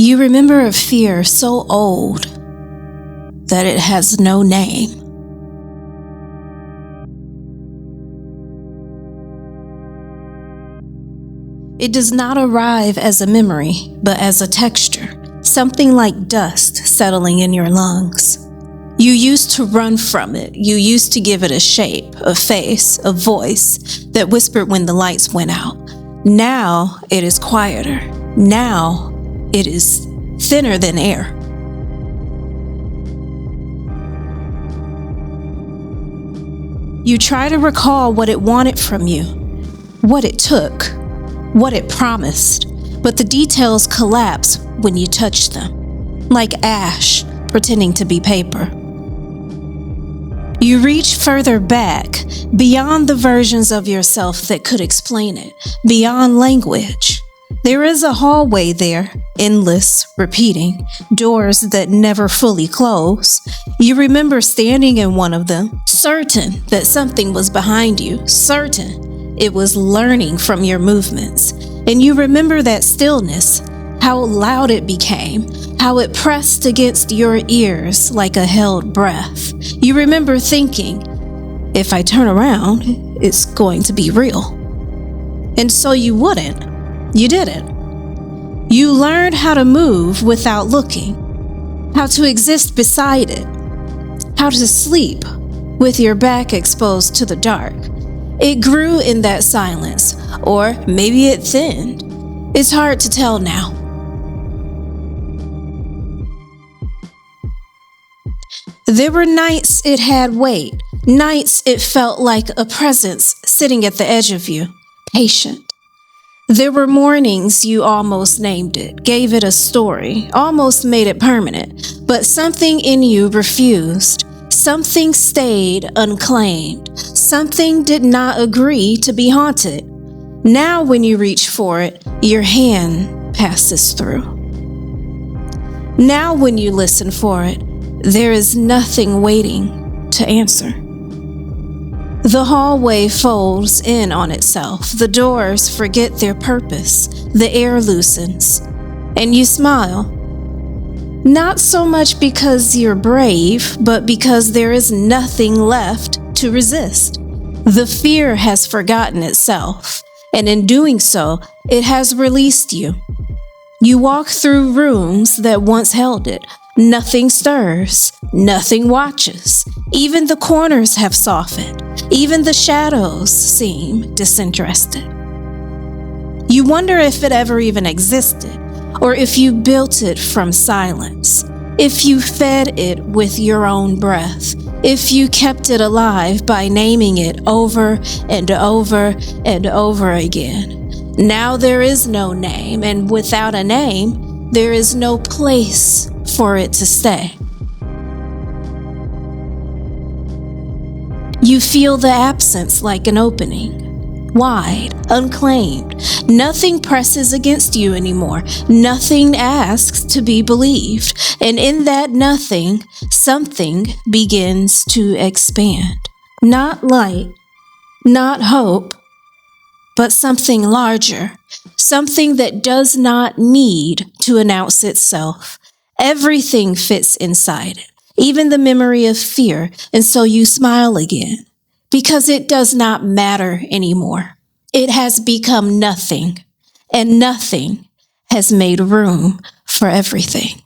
You remember a fear so old that it has no name. It does not arrive as a memory, but as a texture, something like dust settling in your lungs. You used to run from it. You used to give it a shape, a face, a voice that whispered when the lights went out. Now it is quieter. Now it is thinner than air. You try to recall what it wanted from you, what it took, what it promised, but the details collapse when you touch them, like ash pretending to be paper. You reach further back, beyond the versions of yourself that could explain it, beyond language. There is a hallway there, endless, repeating, doors that never fully close. You remember standing in one of them, certain that something was behind you, certain it was learning from your movements. And you remember that stillness, how loud it became, how it pressed against your ears like a held breath. You remember thinking, if I turn around, it's going to be real. And so you wouldn't. You didn't. You learned how to move without looking, how to exist beside it, how to sleep with your back exposed to the dark. It grew in that silence, or maybe it thinned. It's hard to tell now. There were nights it had weight, nights it felt like a presence sitting at the edge of you, patient. There were mornings you almost named it, gave it a story, almost made it permanent, but something in you refused. Something stayed unclaimed. Something did not agree to be haunted. Now when you reach for it, your hand passes through. Now when you listen for it, there is nothing waiting to answer. The hallway folds in on itself. The doors forget their purpose. The air loosens, and you smile. Not so much because you're brave, but because there is nothing left to resist. The fear has forgotten itself, and in doing so, it has released you. You walk through rooms that once held it. Nothing stirs, nothing watches. Even the corners have softened. Even the shadows seem disinterested. You wonder if it ever even existed, or if you built it from silence, if you fed it with your own breath, if you kept it alive by naming it over and over and over again. Now there is no name, and without a name, there is no place for it to stay. You feel the absence like an opening, wide, unclaimed. Nothing presses against you anymore. Nothing asks to be believed. And in that nothing, something begins to expand. Not light, not hope, but something larger, something that does not need to announce itself. Everything fits inside it, even the memory of fear, and so you smile again, because it does not matter anymore. It has become nothing, and nothing has made room for everything.